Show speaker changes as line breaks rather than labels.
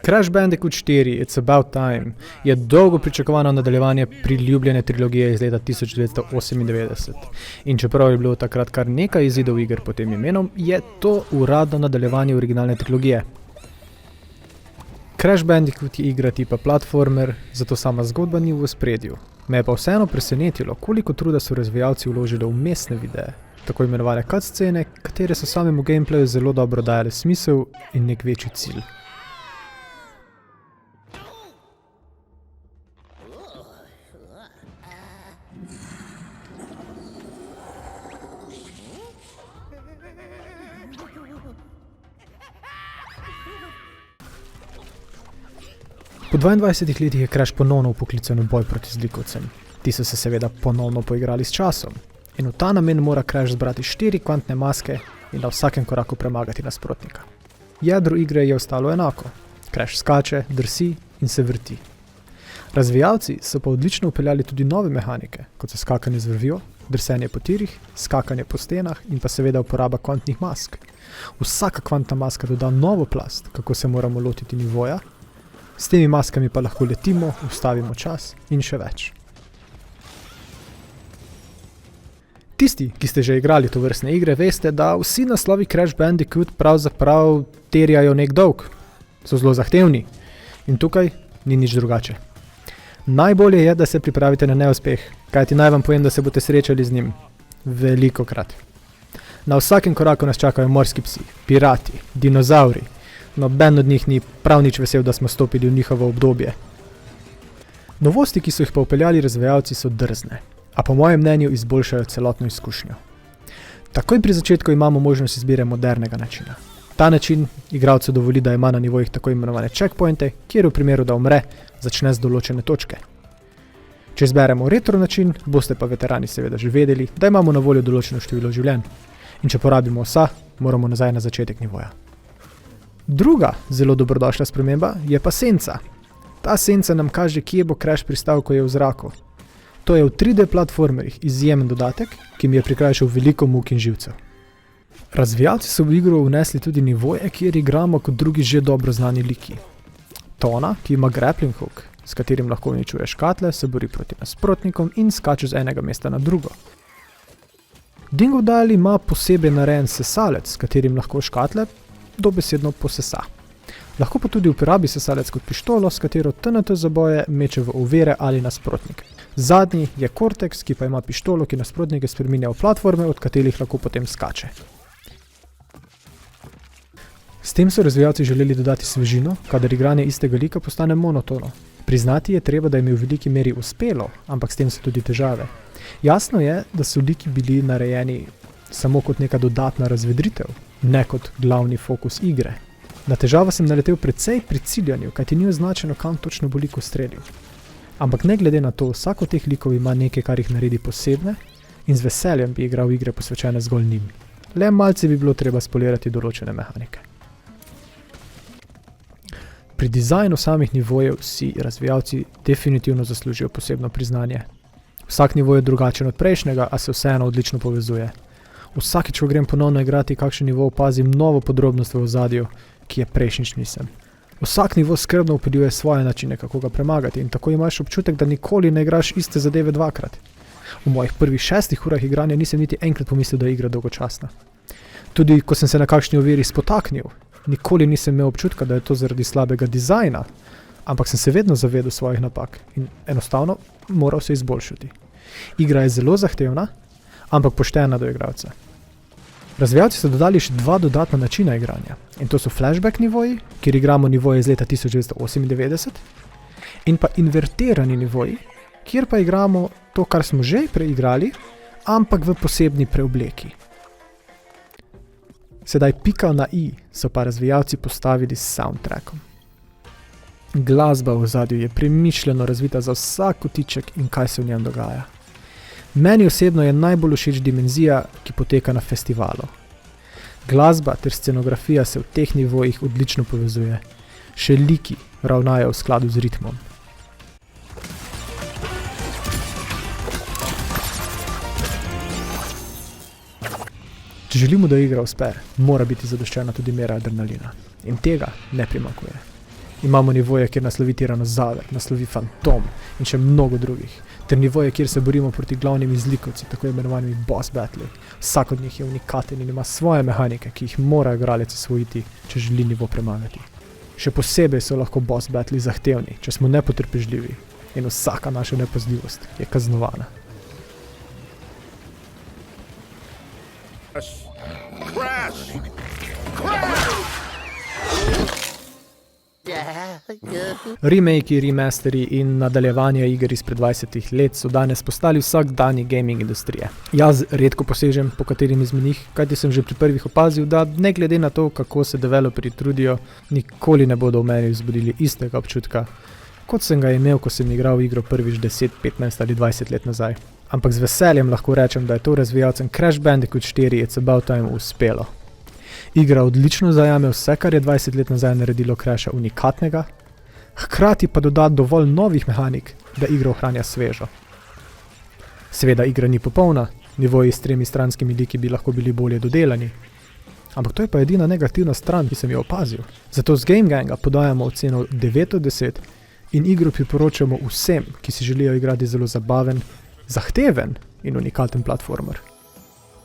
Crash Bandicoot 4 It's About Time je dolgo pričakovano nadaljevanje priljubljene trilogije iz leta 1998. In čeprav je bilo takrat kar nekaj izidov iger pod tem imenom, je to uradno nadaljevanje originalne trilogije. Crash Bandicoot je igra tipa platformer, zato sama zgodba ni v ospredju. Me je pa vseeno presenetilo, koliko truda so razvijalci vložili v vmesne videe, tako imenovane cutscene, katere so samemu gameplayu zelo dobro dajale smisel in nek večji cilj. Po 22 letih je Crash ponovno vpoklican v boj proti zlikovcem. Ti so se seveda ponovno poigrali s časom. In v ta namen mora Crash zbrati 4 kvantne maske in na vsakem koraku premagati nasprotnika. Jedro igre je ostalo enako. Crash skače, drsi in se vrti. Razvijalci so pa odlično vpeljali tudi nove mehanike, kot so skakanje z vrvjo, drsenje po tirih, skakanje po stenah in pa seveda uporaba kvantnih mask. Vsaka kvantna maska doda novo plast, kako se moramo lotiti nivoja. S temi maskami pa lahko letimo, ustavimo čas in še več. Tisti, ki ste že igrali to vrstne igre, veste, da vsi naslovi Crash Bandicoot pravzaprav terjajo nek dolg. So zelo zahtevni. In tukaj ni nič drugače. Najbolje je, da se pripravite na neuspeh, kajti naj vam povem, da se boste srečali z njim. Velikokrat. Na vsakem koraku nas čakajo morski psi, pirati, dinozauri. Noben od njih ni prav nič vesel, da smo stopili v njihovo obdobje. Novosti, ki so jih pa vpeljali razvijalci, so drzne, a po mojem mnenju izboljšajo celotno izkušnjo. Takoj pri začetku imamo možnost izbire modernega načina. Ta način igralcu dovoli, da ima na nivojih tako imenovane checkpointe, kjer v primeru, da umre, začne z določene točke. Če izberemo retro način, boste pa veterani seveda že vedeli, da imamo na voljo določeno število življenj. In če porabimo vsa, moramo nazaj na začetek nivoja. Druga zelo dobrodošla sprememba je pa senca. Ta senca nam kaže, kje bo Crash pristal, ko je v zraku. To je v 3D platformerjih izjemen dodatek, ki mi je prikrajšal veliko muk in živcev. Razvijalci so v igro vnesli tudi nivoje, kjer igramo kot drugi že dobro znani liki. Tona, ki ima grappling hook, s katerim lahko uničuje škatle, se bori proti nasprotnikom in skače z enega mesta na drugo. Dingodile ima posebej narejen sesalec, s katerim lahko škatle dobesedno posesa. Lahko pa tudi uporabi sesalec kot pištolo, s katero TNT zaboje meče v ovire ali nasprotnike. Zadnji je Cortex, ki pa ima pištolo, ki nasprotnike spreminja v platforme, od katerih lahko potem skače. S tem so razvijalci želeli dodati svežino, kadar igranje istega lika postane monotono. Priznati je treba, da jim je v veliki meri uspelo, ampak s tem so tudi težave. Jasno je, da so liki bili narejeni samo kot neka dodatna razvedritev, ne kot glavni fokus igre. Na težavo sem naletel precej pri ciljanju, kajti ni označeno, kam točno bo lik ustrelil. Ampak ne glede na to, vsak od teh likov ima nekaj, kar jih naredi posebne in z veseljem bi igral igre posvečene zgolj njim. Le malce bi bilo treba spolirati določene mehanike. Pri dizajnu samih nivojev si razvijalci definitivno zaslužijo posebno priznanje. Vsak nivo je drugačen od prejšnjega, a se vseeno odlično povezuje. Vsakič, ko grem ponovno igrati kakšen nivo, opazim novo podrobnost v ozadju, ki je prejšnjič nisem. Vsak nivo skrbno vpeljuje svoje načine, kako ga premagati in tako imaš občutek, da nikoli ne igraš iste zadeve dvakrat. V mojih prvih 6 urah igranja nisem niti enkrat pomislil, da je igra dolgočasna. Tudi ko sem se na kakšni oviri spotaknil, nikoli nisem imel občutka, da je to zaradi slabega dizajna, ampak sem se vedno zavedal svojih napak in enostavno moral se izboljšati. Igra je zelo zahtevna, ampak poštena do igralca. Razvijalci so dodali še 2 dodatna načina igranja. In to so flashback nivoji, kjer igramo nivoje iz leta 1998, in pa invertirani nivoji, kjer pa igramo to, kar smo že preigrali, ampak v posebni preobleki. Sedaj pika na i so pa razvijalci postavili s soundtrackom. Glasba v ozadju je premišljeno razvita za vsak kotiček in kaj se v njem dogaja. Meni osebno je najbolj všeč dimenzija, ki poteka na festivalu. Glasba ter scenografija se v teh nivojih odlično povezuje. Še liki ravnajo v skladu z ritmom. Če želimo, da igra uspe, mora biti zadoščena tudi mera adrenalina. In tega ne primanjkuje. Imamo nivoje, kjer naslovi Tiranozaver, naslovi Fantom in še mnogo drugih. Ter nivoje, kjer se borimo proti glavnim izlikovci, tako imenovanimi boss battli. Vsak od njih je unikaten in ima svoje mehanike, ki jih mora igralec osvojiti, če želi nivo premagati. Še posebej so lahko boss battli zahtevni, če smo nepotrpežljivi, in vsaka naša nepazljivost je kaznovana. Remakei, remasteri in nadaljevanje iger izpred 20 let so danes postali vsakdanji gaming industrije. Jaz redko posežem po katerim izmed njih, kajti sem že pri prvih opazil, da ne glede na to, kako se developerji trudijo, nikoli ne bodo v meni vzbudili istega občutka, kot sem ga imel, ko sem igral igro prvič 10, 15 ali 20 let nazaj. Ampak z veseljem lahko rečem, da je to razvijalcem Crash Bandicoot 4 It's About Time uspelo. Igra odlično zajame vse, kar je 20 let nazaj naredilo Crasha unikatnega, hkrati pa doda dovolj novih mehanik, da igro ohranja svežo. Seveda igra ni popolna, nivoji s 3 stranskimi liki bi lahko bili bolje dodelani, ampak to je pa edina negativna stran, ki sem jo opazil. Zato z Game Ganga podajamo oceno 9 od 10 in igro priporočamo vsem, ki si želijo igrati zelo zabaven, zahteven in unikaten platformer.